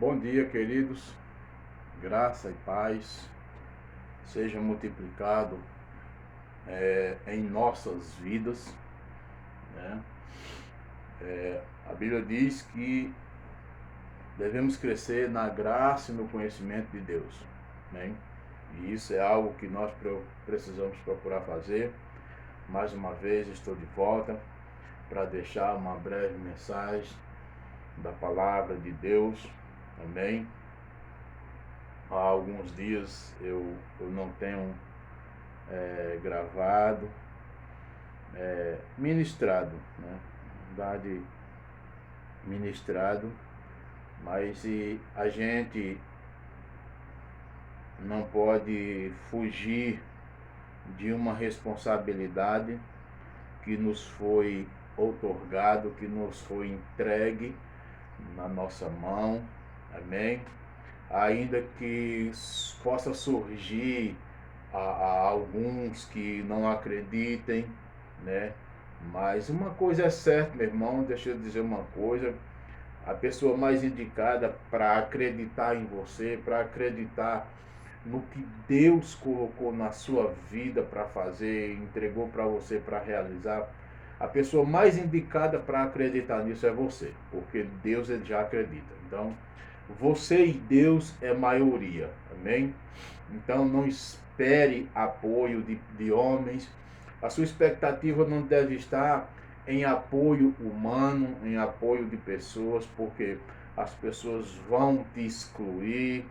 Bom dia, queridos. Graça e paz seja multiplicado em nossas vidas, né? A Bíblia diz que devemos crescer na graça e no conhecimento de Deus, né? E isso é algo que nós precisamos procurar fazer. Mais uma vez estou de volta para deixar uma breve mensagem da palavra de Deus. Amém? Há alguns dias eu não tenho gravado, ministrado, né? Na verdade, ministrado, mas a gente não pode fugir de uma responsabilidade que nos foi outorgado, que nos foi entregue na nossa mão, amém? Ainda que possa surgir a alguns que não acreditem, né? Mas uma coisa é certa, meu irmão, deixa eu dizer uma coisa: a pessoa mais indicada para acreditar em você, para acreditar no que Deus colocou na sua vida para fazer, entregou para você para realizar, a pessoa mais indicada para acreditar nisso é você, porque Deus ele já acredita. Então, você e Deus é maioria, amém? Então, não espere apoio de homens. A sua expectativa não deve estar em apoio humano, em apoio de pessoas, porque as pessoas vão te excluir.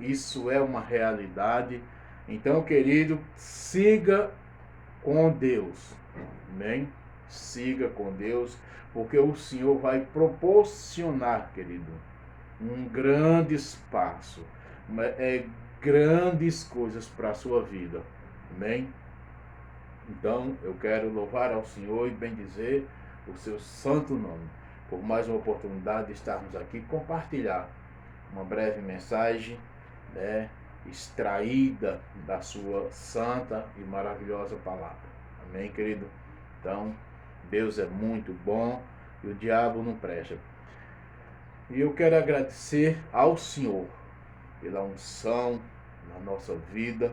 Isso é uma realidade. Então, querido, siga com Deus, amém? Siga com Deus, porque o Senhor vai proporcionar, querido, um grande espaço, grandes coisas para a sua vida, amém? Então, eu quero louvar ao Senhor e bendizer o seu santo nome, por mais uma oportunidade de estarmos aqui, compartilhar uma breve mensagem, né, extraída da sua santa e maravilhosa palavra. Amém, querido? Então, Deus é muito bom e o diabo não presta. E eu quero agradecer ao Senhor pela unção na nossa vida,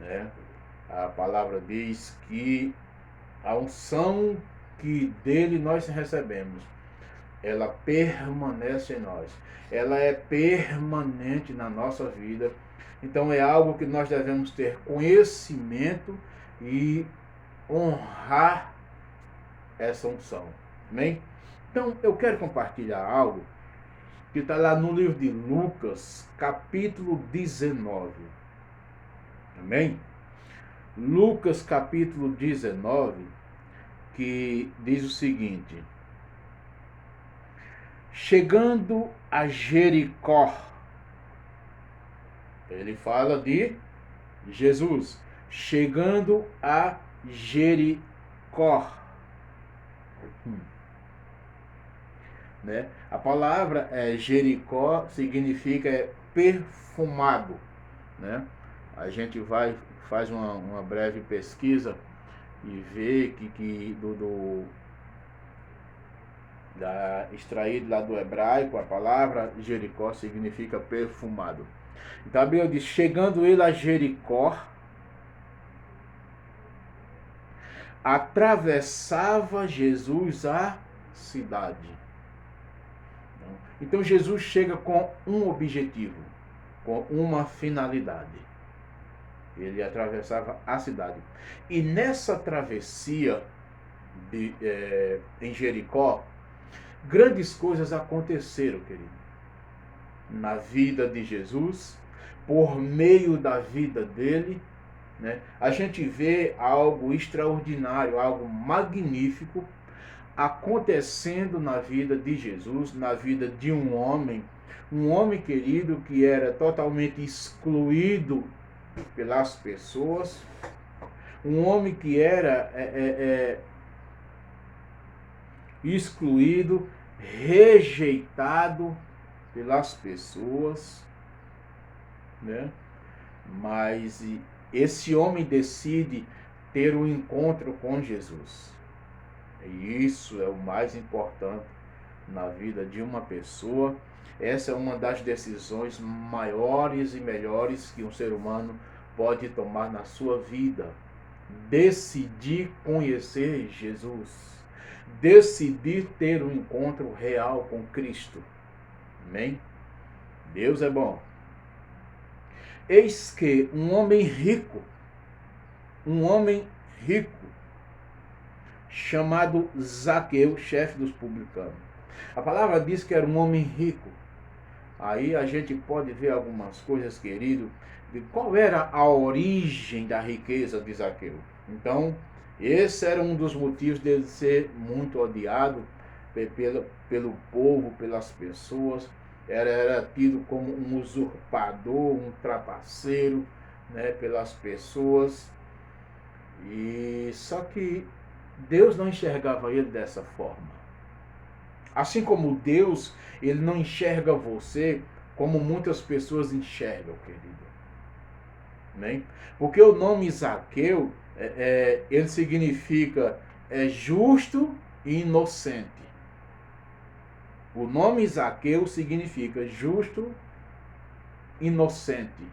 né? A palavra diz que a unção que dele nós recebemos, ela permanece em nós. Ela é permanente na nossa vida. Então é algo que nós devemos ter conhecimento e honrar essa unção. Amém? Então eu quero compartilhar algo que está lá no livro de Lucas, capítulo 19. Amém? Lucas, capítulo 19, que diz o seguinte: chegando a Jericó, ele fala de Jesus, chegando a Jericó. Né? A palavra Jericó significa perfumado, né? A gente faz uma breve pesquisa e vê que extraído lá do hebraico, a palavra Jericó significa perfumado. Então a Bíblia diz: chegando ele a Jericó, atravessava Jesus a cidade. Então Jesus chega com um objetivo, com uma finalidade. Ele atravessava a cidade. E nessa travessia em Jericó, grandes coisas aconteceram, querido, na vida de Jesus, por meio da vida dele, né? A gente vê algo extraordinário, algo magnífico acontecendo na vida de Jesus, na vida de um homem querido que era totalmente excluído pelas pessoas, um homem que era excluído, rejeitado pelas pessoas, né? Mas esse homem decide ter um encontro com Jesus. E isso é o mais importante na vida de uma pessoa. Essa é uma das decisões maiores e melhores que um ser humano pode tomar na sua vida. Decidir conhecer Jesus. Decidir ter um encontro real com Cristo. Amém? Deus é bom. Eis que um homem rico, chamado Zaqueu, chefe dos publicanos. A palavra diz que era um homem rico. Aí a gente pode ver algumas coisas, querido, de qual era a origem da riqueza de Zaqueu. Então, esse era um dos motivos dele ser muito odiado pelo povo, pelas pessoas. Era tido como um usurpador, um trapaceiro, né, pelas pessoas. E só que Deus não enxergava ele dessa forma. Assim como Deus, ele não enxerga você como muitas pessoas enxergam, querido. Né? Porque o nome Zaqueu, ele significa justo e inocente. O nome Zaqueu significa justo, inocente.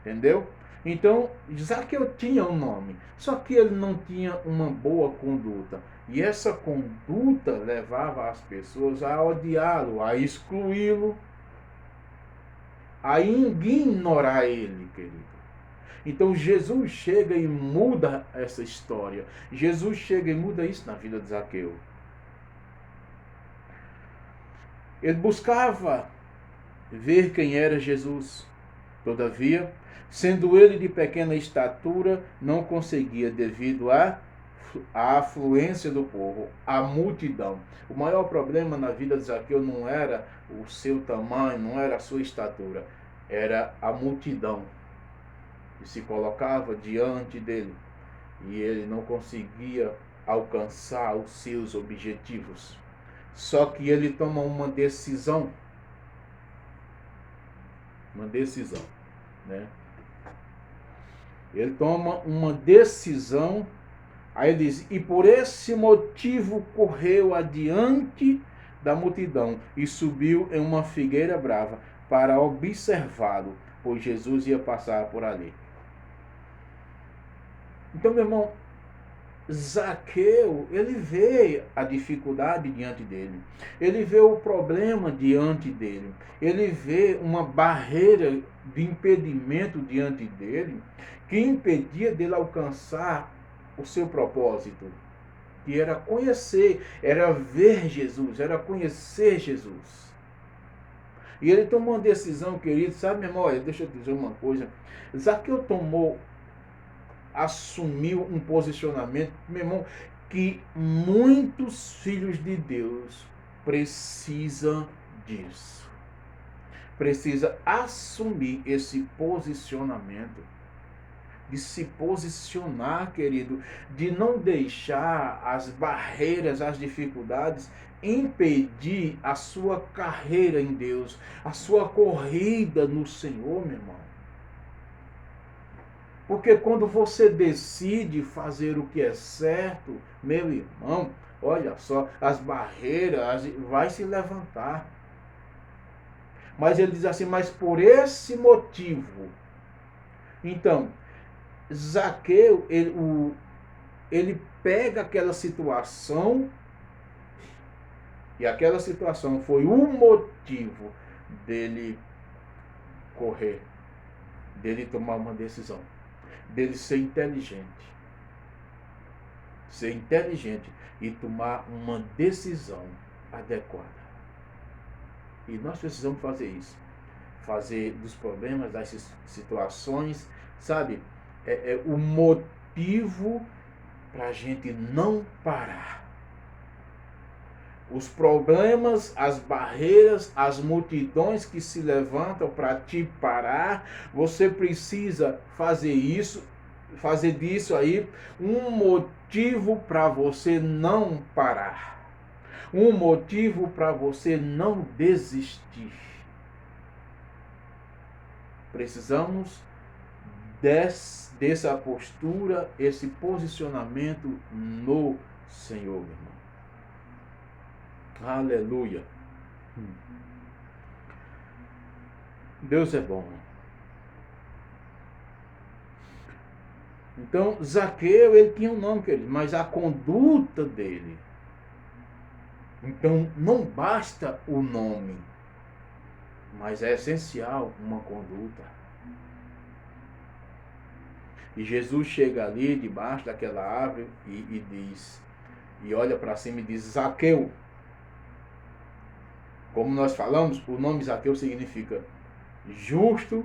Entendeu? Então, Zaqueu tinha um nome, só que ele não tinha uma boa conduta. E essa conduta levava as pessoas a odiá-lo, a excluí-lo, a ignorar ele, querido. Então Jesus chega e muda essa história. Jesus chega e muda isso na vida de Zaqueu. Ele buscava ver quem era Jesus. Todavia, sendo ele de pequena estatura, não conseguia devido à afluência do povo, à multidão. O maior problema na vida de Zaqueu não era o seu tamanho, não era a sua estatura, era a multidão que se colocava diante dele e ele não conseguia alcançar os seus objetivos. Só que ele toma uma decisão, né? Ele toma uma decisão, aí ele diz, e por esse motivo correu adiante da multidão e subiu em uma figueira brava para observá-lo, pois Jesus ia passar por ali. Então, meu irmão, Zaqueu, ele vê a dificuldade diante dele, ele vê o problema diante dele, ele vê uma barreira de impedimento diante dele, que impedia dele alcançar o seu propósito, que era conhecer, era ver Jesus, era conhecer Jesus. E ele tomou uma decisão, querido, sabe, meu irmão, olha, deixa eu dizer uma coisa, Zaqueu assumiu um posicionamento, meu irmão, que muitos filhos de Deus precisam disso. Precisa assumir esse posicionamento, de se posicionar, querido, de não deixar as barreiras, as dificuldades impedir a sua carreira em Deus, a sua corrida no Senhor, meu irmão. Porque quando você decide fazer o que é certo, meu irmão, olha só, as barreiras vai se levantar. Mas ele diz assim, mas por esse motivo. Então, Zaqueu, ele pega aquela situação, e aquela situação foi o motivo dele correr, dele tomar uma decisão, dele ser inteligente e tomar uma decisão adequada. E nós precisamos fazer isso, fazer dos problemas, das situações, sabe, o motivo para a gente não parar. Os problemas, as barreiras, as multidões que se levantam para te parar, você precisa fazer disso aí um motivo para você não parar. Um motivo para você não desistir. Precisamos dessa postura, esse posicionamento no Senhor, meu irmão. Aleluia. Deus é bom. Então, Zaqueu, ele tinha um nome, querido, mas a conduta dele. Então, não basta o nome, mas é essencial uma conduta. E Jesus chega ali, debaixo daquela árvore, e diz, e olha para cima e diz, Zaqueu. Como nós falamos, o nome Zaqueu significa justo,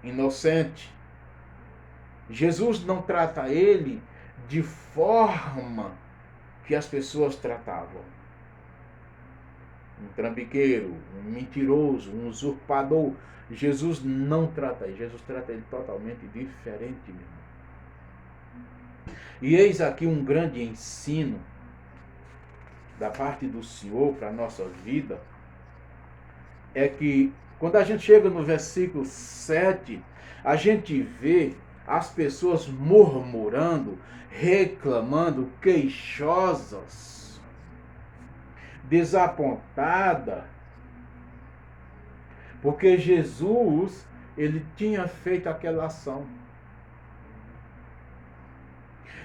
inocente. Jesus não trata ele de forma que as pessoas tratavam. Um trambiqueiro, um mentiroso, um usurpador. Jesus não trata ele. Jesus trata ele totalmente diferente, meu irmão. E eis aqui um grande ensino da parte do Senhor para a nossa vida. É que quando a gente chega no versículo 7, a gente vê as pessoas murmurando, reclamando, queixosas, desapontadas, porque Jesus, ele tinha feito aquela ação.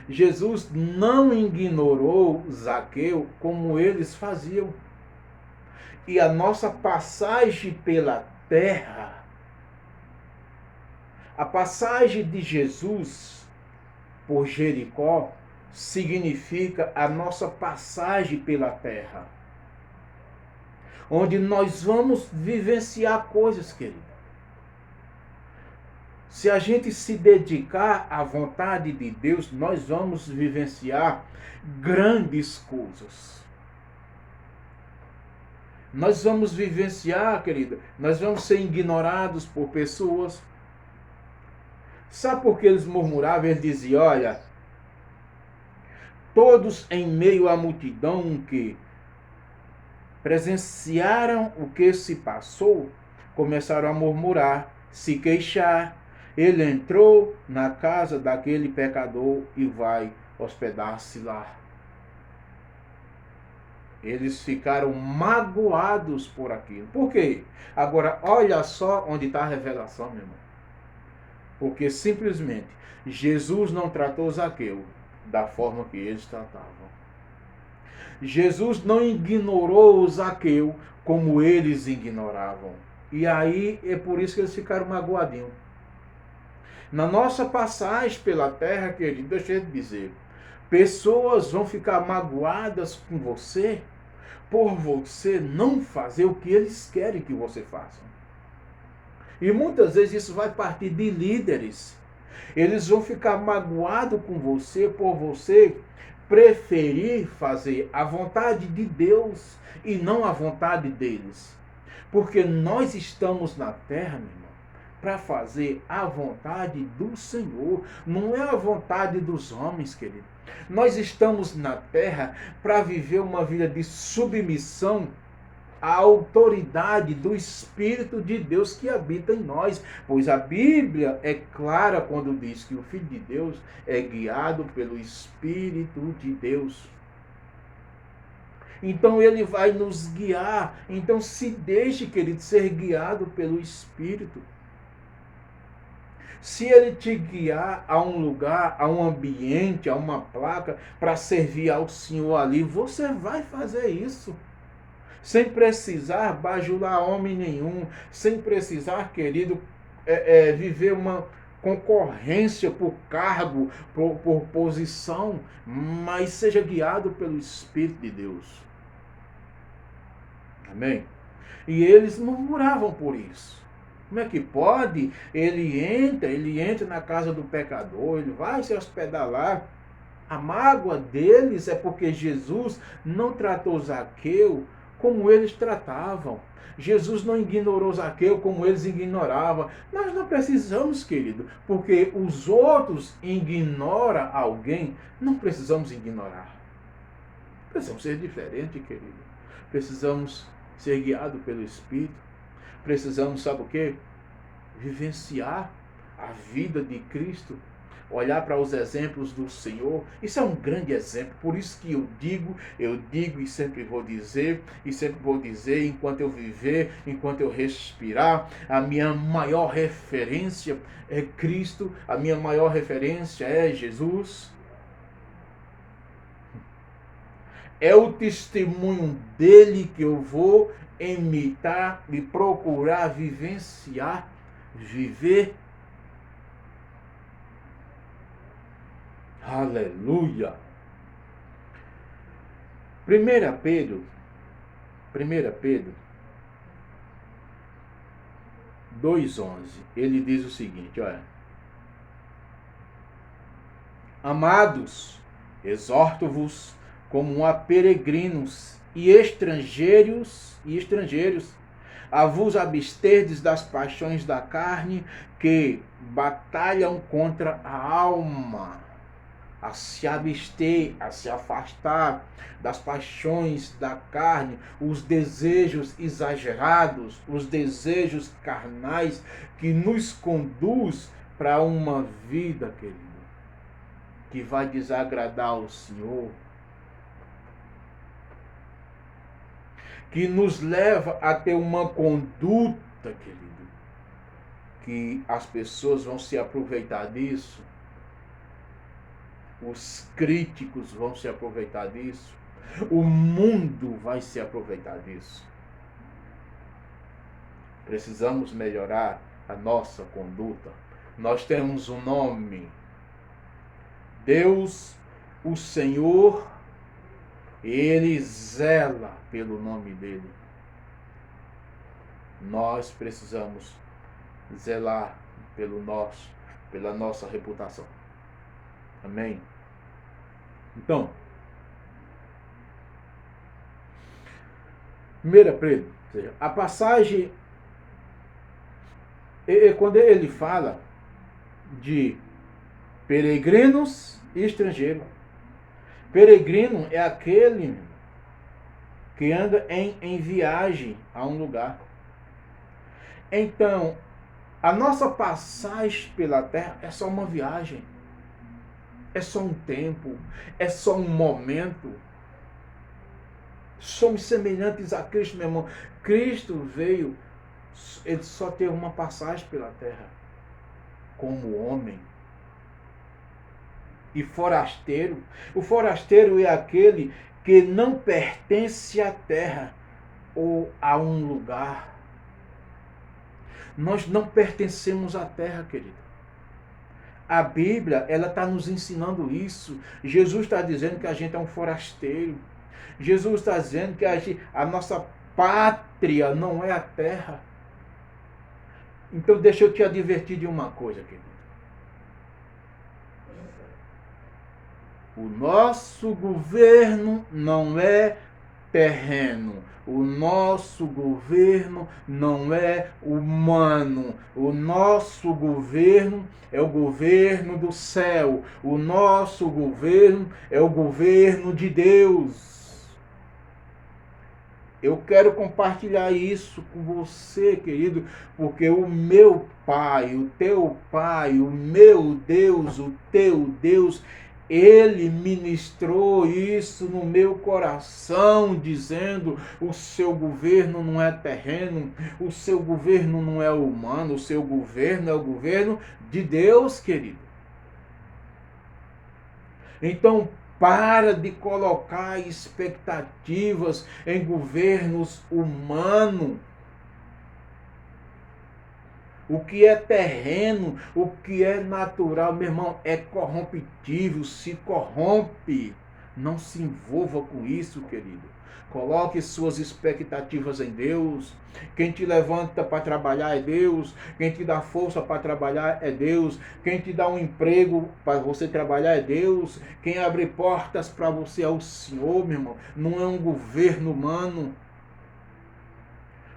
Jesus não ignorou Zaqueu como eles faziam. E a nossa passagem pela terra, a passagem de Jesus por Jericó, significa a nossa passagem pela terra, onde nós vamos vivenciar coisas, querido. Se a gente se dedicar à vontade de Deus, nós vamos vivenciar grandes coisas. Nós vamos vivenciar, querida, nós vamos ser ignorados por pessoas. Sabe por que eles murmuravam? Eles diziam, olha, todos em meio à multidão que presenciaram o que se passou, começaram a murmurar, se queixar. Ele entrou na casa daquele pecador e vai hospedar-se lá. Eles ficaram magoados por aquilo. Por quê? Agora, olha só onde está a revelação, meu irmão. Porque simplesmente Jesus não tratou Zaqueu da forma que eles tratavam. Jesus não ignorou Zaqueu como eles ignoravam. E aí é por isso que eles ficaram magoadinhos. Na nossa passagem pela terra, querido, deixa eu te dizer, pessoas vão ficar magoadas com você por você não fazer o que eles querem que você faça. E muitas vezes isso vai partir de líderes. Eles vão ficar magoados com você por você preferir fazer a vontade de Deus e não a vontade deles. Porque nós estamos na terra, meu irmão, para fazer a vontade do Senhor, não é a vontade dos homens, querido. Nós estamos na terra para viver uma vida de submissão à autoridade do Espírito de Deus que habita em nós. Pois a Bíblia é clara quando diz que o Filho de Deus é guiado pelo Espírito de Deus. Então ele vai nos guiar. Então se deixe, querido, ser guiado pelo Espírito. Se ele te guiar a um lugar, a um ambiente, a uma placa, para servir ao Senhor ali, você vai fazer isso. Sem precisar bajular homem nenhum, sem precisar, querido, viver uma concorrência por cargo, por posição, mas seja guiado pelo Espírito de Deus. Amém? E eles murmuravam por isso. Como é que pode? Ele entra na casa do pecador, ele vai se hospedar lá. A mágoa deles é porque Jesus não tratou Zaqueu como eles tratavam. Jesus não ignorou Zaqueu como eles ignoravam. Nós não precisamos, querido, porque os outros ignoram alguém, não precisamos ignorar. Precisamos ser diferentes, querido. Precisamos ser guiados pelo Espírito. Precisamos, sabe o quê? Vivenciar a vida de Cristo. olhar para os exemplos do Senhor. Isso é um grande exemplo. Por isso que eu digo e sempre vou dizer, enquanto eu viver, enquanto eu respirar, a minha maior referência é Cristo, a minha maior referência é Jesus. É o testemunho dele que eu vou imitar e procurar vivenciar, viver. Aleluia! 1 Pedro 2,11, ele diz o seguinte, olha: Amados, exorto-vos como a peregrinos e estrangeiros, a vos absterdes das paixões da carne que batalham contra a alma, a se abster, a se afastar das paixões da carne, os desejos exagerados, os desejos carnais que nos conduz para uma vida, querido, que vai desagradar ao Senhor, que nos leva a ter uma conduta, querido, que as pessoas vão se aproveitar disso, os críticos vão se aproveitar disso, o mundo vai se aproveitar disso. Precisamos melhorar a nossa conduta. Nós temos um nome, Deus, o Senhor, ele zela pelo nome dele. Nós precisamos zelar pela nossa reputação. Amém? Então, 1 Pedro, ou seja, a passagem, quando ele fala de peregrinos e estrangeiros, peregrino é aquele que anda em viagem a um lugar. Então, a nossa passagem pela terra é só uma viagem. É só um tempo. É só um momento. Somos semelhantes a Cristo, meu irmão. Cristo veio, ele só teve uma passagem pela terra como homem. E forasteiro. O forasteiro é aquele que não pertence à terra ou a um lugar. Nós não pertencemos à terra, querido. A Bíblia, ela está nos ensinando isso. Jesus está dizendo que a gente é um forasteiro. Jesus está dizendo que a nossa pátria não é a terra. Então deixa eu te advertir de uma coisa, querido. O nosso governo não é terreno. O nosso governo não é humano. O nosso governo é o governo do céu. O nosso governo é o governo de Deus. Eu quero compartilhar isso com você, querido, porque o meu Pai, o teu Pai, o meu Deus, o teu Deus, ele ministrou isso no meu coração, dizendo: o seu governo não é terreno, o seu governo não é humano, o seu governo é o governo de Deus, querido. Então, para de colocar expectativas em governos humanos. O que é terreno, o que é natural, meu irmão, é corromptível, se corrompe. Não se envolva com isso, querido. Coloque suas expectativas em Deus. Quem te levanta para trabalhar é Deus. Quem te dá força para trabalhar é Deus. Quem te dá um emprego para você trabalhar é Deus. Quem abre portas para você é o Senhor, meu irmão. Não é um governo humano.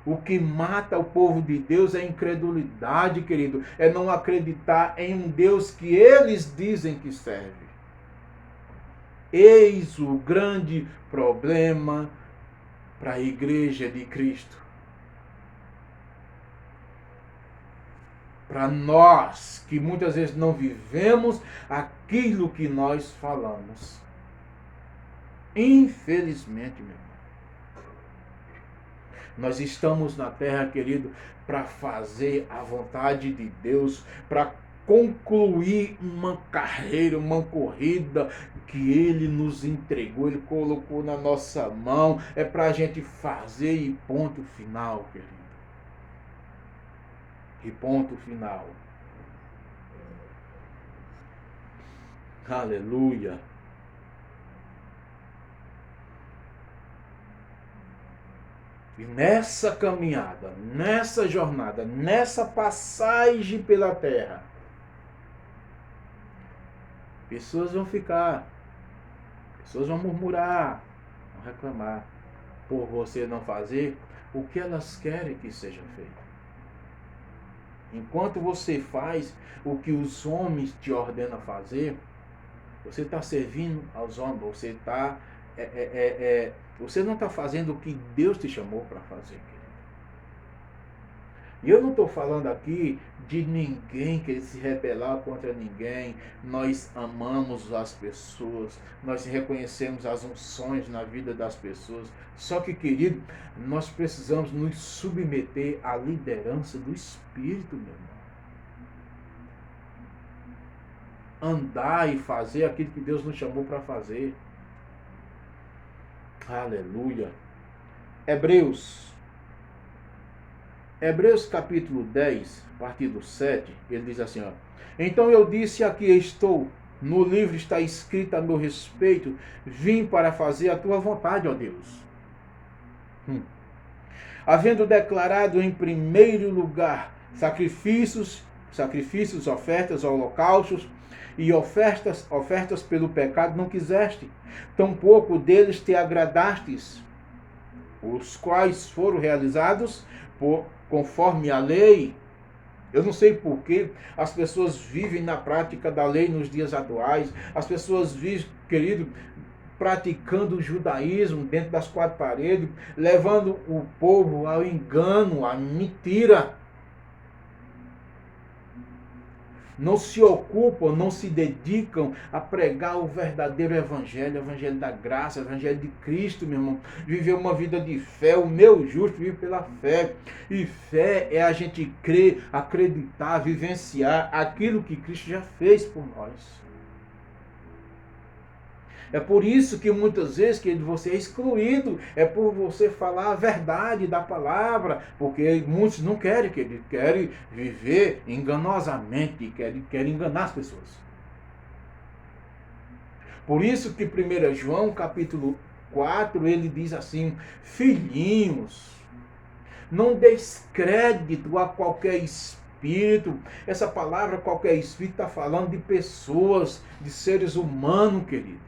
O que mata o povo de Deus é a incredulidade, querido. É não acreditar em um Deus que eles dizem que serve. Eis o grande problema para a igreja de Cristo. para nós que muitas vezes não vivemos aquilo que nós falamos. Infelizmente, meu irmão. Nós estamos na terra, querido, para fazer a vontade de Deus, para concluir uma carreira, uma corrida que Ele nos entregou, Ele colocou na nossa mão. É para a gente fazer e ponto final, querido. E ponto final. Aleluia. E nessa caminhada, nessa jornada, nessa passagem pela terra, pessoas vão ficar, pessoas vão murmurar, vão reclamar, por você não fazer o que elas querem que seja feito. Enquanto você faz o que os homens te ordenam fazer, você está servindo aos homens, você está... você não está fazendo o que Deus te chamou para fazer, querido. E eu não estou falando aqui de ninguém que se rebelar contra ninguém. Nós amamos as pessoas, nós reconhecemos as unções na vida das pessoas. Só que, querido, nós precisamos nos submeter à liderança do Espírito, meu irmão. Andar e fazer aquilo que Deus nos chamou para fazer. Aleluia. Hebreus capítulo 10, a partir do 7, ele diz assim, ó: então eu disse, aqui estou, no livro está escrito a meu respeito, vim para fazer a tua vontade, ó Deus. Havendo declarado em primeiro lugar sacrifícios, ofertas, holocaustos e ofertas pelo pecado não quiseste, tampouco deles te agradastes, os quais foram realizados conforme a lei. Eu não sei por que as pessoas vivem na prática da lei nos dias atuais. As pessoas vivem, querido, praticando o judaísmo dentro das quatro paredes, levando o povo ao engano, à mentira. Não se ocupam, não se dedicam a pregar o verdadeiro evangelho, o evangelho da graça, o evangelho de Cristo, meu irmão. Viver uma vida de fé, o meu justo vive pela fé. E fé é a gente crer, acreditar, vivenciar aquilo que Cristo já fez por nós. É por isso que muitas vezes que você é excluído, é por você falar a verdade da palavra, porque muitos não querem, querem viver enganosamente, querem enganar as pessoas. Por isso que 1 João capítulo 4, ele diz assim: filhinhos, não deis crédito a qualquer espírito. Essa palavra qualquer espírito está falando de pessoas, de seres humanos, queridos.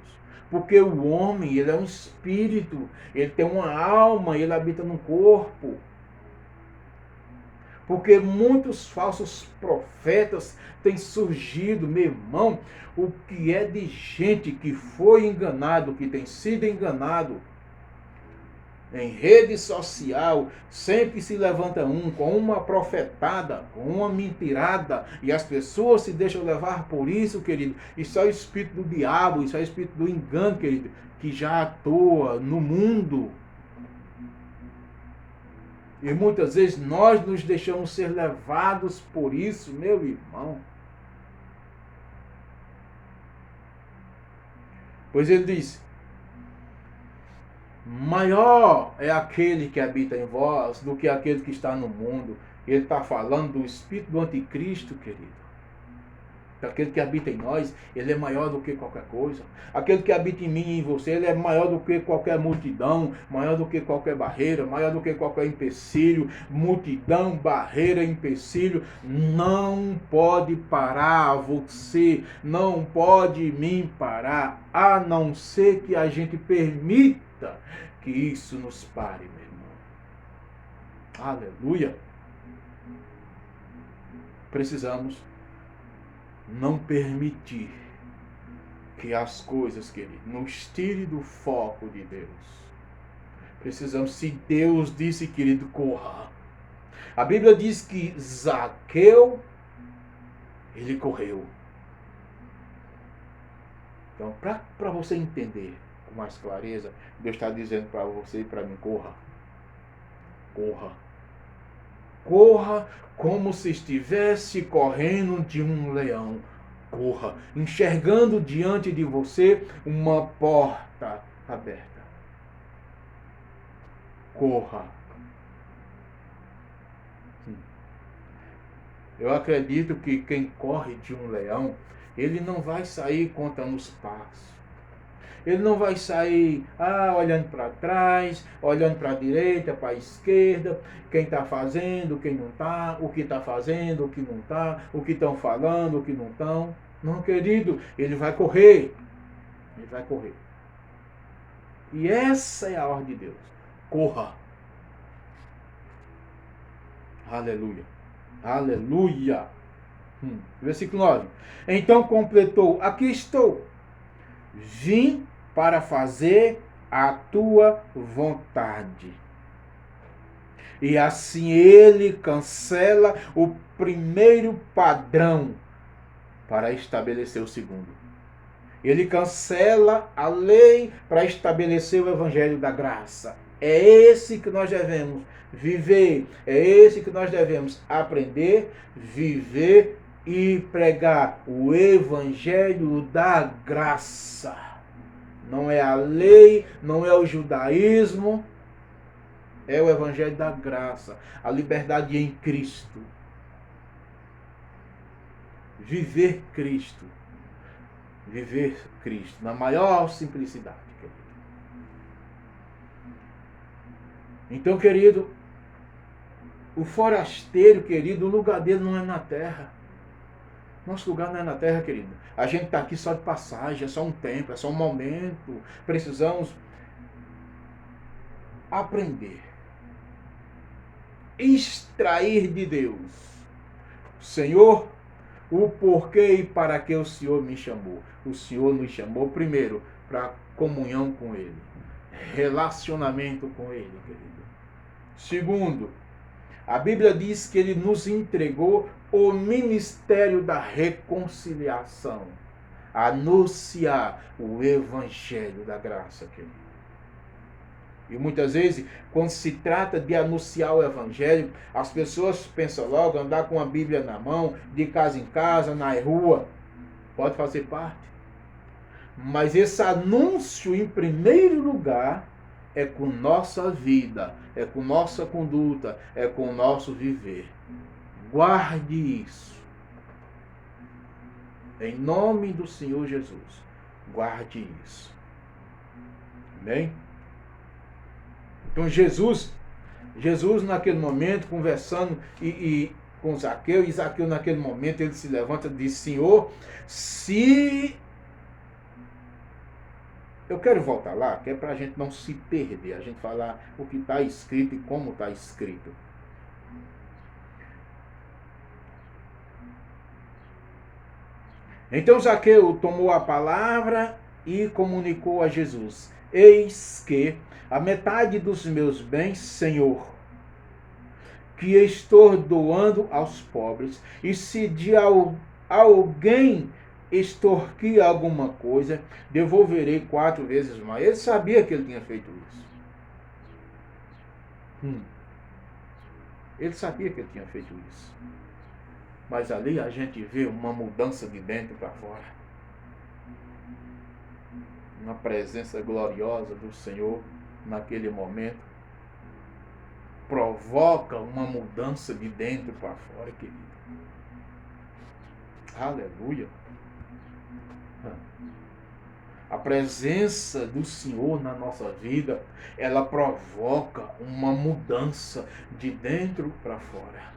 Porque o homem, ele é um espírito, ele tem uma alma, ele habita num corpo. Porque muitos falsos profetas têm surgido, meu irmão, o que é de gente que foi enganado, que tem sido enganado. Em rede social, sempre se levanta com uma profetada, com uma mentirada, e as pessoas se deixam levar por isso, querido. Isso é o espírito do diabo, isso é o espírito do engano, querido, que já atua no mundo. E muitas vezes nós nos deixamos ser levados por isso, meu irmão. Pois ele diz: maior é aquele que habita em vós do que aquele que está no mundo. Ele está falando do espírito do anticristo, querido. Aquele que habita em nós, ele é maior do que qualquer coisa. Aquele que habita em mim e em você, ele é maior do que qualquer multidão, maior do que qualquer barreira, maior do que qualquer empecilho. Multidão, barreira, empecilho, não pode parar você, não pode me parar, a não ser que a gente permita que isso nos pare, meu irmão. Aleluia. Precisamos não permitir que as coisas, querido, nos tire do foco de Deus. Precisamos, se Deus disse, querido, corra. A Bíblia diz que Zaqueu Ele correu. Então, para você entender com mais clareza, Deus está dizendo para você e para mim: corra. Corra. Corra como se estivesse correndo de um leão. Corra, enxergando diante de você uma porta aberta. Corra. Eu acredito que quem corre de um leão, ele não vai sair contando os passos. Ele não vai sair olhando para trás, olhando para a direita, para a esquerda, quem está fazendo, quem não está, o que está fazendo, o que não está, o que estão falando, o que não estão. Não, querido, ele vai correr. Ele vai correr. E essa é a ordem de Deus. Corra. Aleluia. Aleluia. Versículo 9. Então completou: aqui estou. Vim para fazer a tua vontade. E assim ele cancela o primeiro padrão para estabelecer o segundo. Ele cancela a lei para estabelecer o evangelho da graça. É esse que nós devemos viver. É esse que nós devemos aprender, viver e pregar o evangelho da graça. Não é a lei, não é o judaísmo, é o evangelho da graça, a liberdade em Cristo. Viver Cristo. Viver Cristo na maior simplicidade, querido. Então, querido, o forasteiro, querido, o lugar dele não é na terra. Nosso lugar não é na terra, querido. A gente está aqui só de passagem, é só um tempo, é só um momento. Precisamos aprender. Extrair de Deus, Senhor, o porquê e para que o Senhor me chamou. O Senhor nos chamou primeiro para comunhão com Ele, relacionamento com Ele, querido. Segundo, a Bíblia diz que Ele nos entregou o ministério da reconciliação, anunciar o evangelho da graça, querido. E muitas vezes, quando se trata de anunciar o evangelho, as pessoas pensam logo andar com a Bíblia na mão, de casa em casa, na rua. Pode fazer parte. Mas esse anúncio, em primeiro lugar, é com nossa vida, é com nossa conduta, é com o nosso viver. Guarde isso. Em nome do Senhor Jesus, guarde isso. Amém? Então Jesus naquele momento, conversando com Zaqueu, e Zaqueu naquele momento ele se levanta e diz: Senhor, se... Eu quero voltar lá, que é para a gente não se perder, a gente falar o que está escrito e como está escrito. Então Zaqueu tomou a palavra e comunicou a Jesus: eis que a metade dos meus bens, Senhor, que estou doando aos pobres, e se de alguém extorquir alguma coisa, devolverei 4 vezes mais. Ele sabia que ele tinha feito isso. Ele sabia que ele tinha feito isso. Mas ali a gente vê uma mudança de dentro para fora. Uma presença gloriosa do Senhor naquele momento provoca uma mudança de dentro para fora, querido. Aleluia. A presença do Senhor na nossa vida, ela provoca uma mudança de dentro para fora.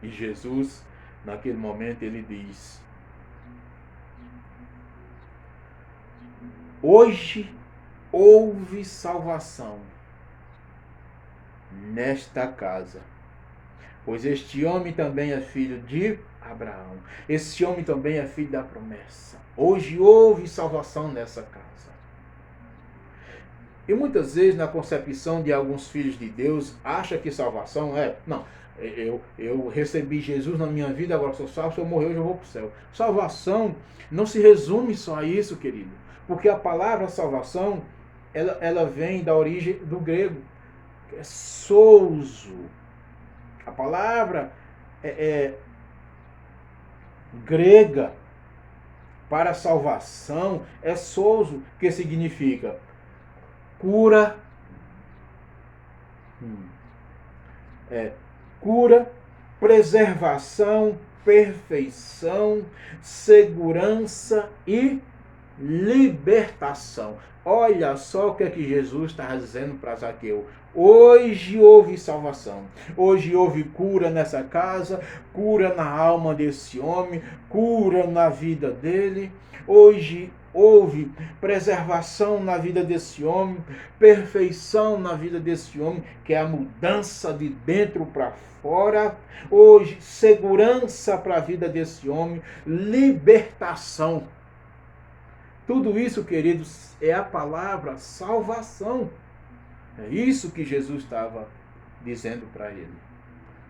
E Jesus, naquele momento, ele diz: hoje houve salvação nesta casa, pois este homem também é filho de Abraão. Esse homem também é filho da promessa. Hoje houve salvação nessa casa. E muitas vezes, na concepção de alguns filhos de Deus, acha que salvação é, não, eu recebi Jesus na minha vida, agora sou salvo, se eu morrer, hoje eu vou para o céu. Salvação não se resume só a isso, querido. Porque a palavra salvação, ela vem da origem do grego, que é souzo. A palavra é grega para salvação é souzo, que significa cura, cura, preservação, perfeição, segurança e libertação. Olha só o que é que Jesus está dizendo para Zaqueu. Hoje houve salvação. Hoje houve cura nessa casa, cura na alma desse homem, cura na vida dele. Hoje houve preservação na vida desse homem, perfeição na vida desse homem, que é a mudança de dentro para fora. Hoje, segurança para a vida desse homem, libertação. Tudo isso, queridos, é a palavra salvação. É isso que Jesus estava dizendo para ele.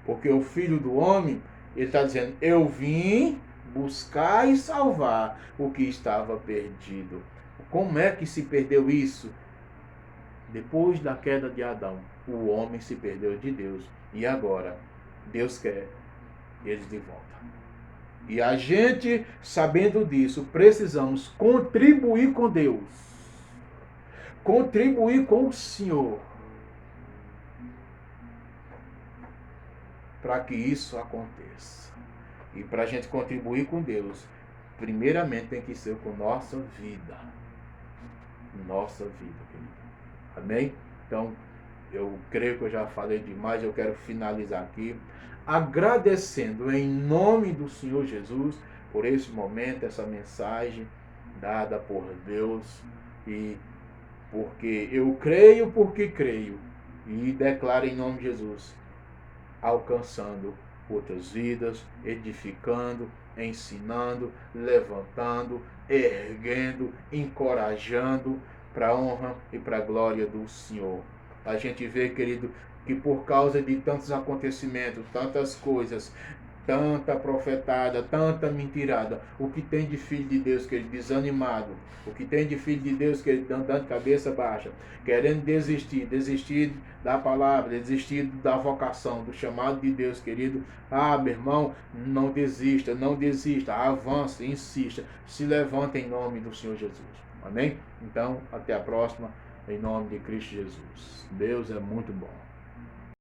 Porque o Filho do Homem, ele está dizendo, eu vim buscar e salvar o que estava perdido. Como é que se perdeu isso? Depois da queda de Adão, o homem se perdeu de Deus. E agora, Deus quer eles de volta. E a gente, sabendo disso, precisamos contribuir com Deus. Contribuir com o Senhor. Para que isso aconteça. E para a gente contribuir com Deus, primeiramente tem que ser com nossa vida. Nossa vida, querido. Amém? Então, eu creio que eu já falei demais, eu quero finalizar aqui agradecendo em nome do Senhor Jesus por esse momento, essa mensagem dada por Deus, e porque eu creio porque creio, e declaro em nome de Jesus, alcançando outras vidas, edificando, ensinando, levantando, erguendo, encorajando para a honra e para a glória do Senhor. A gente vê, querido, que por causa de tantos acontecimentos, tantas coisas, tanta profetada, tanta mentirada, o que tem de filho de Deus que ele desanimado, o que tem de filho de Deus que ele dando cabeça baixa, querendo desistir da palavra, desistir da vocação, do chamado de Deus, querido. Ah, meu irmão, não desista, avance, insista, se levanta em nome do Senhor Jesus. Amém? Então, até a próxima, em nome de Cristo Jesus. Deus é muito bom.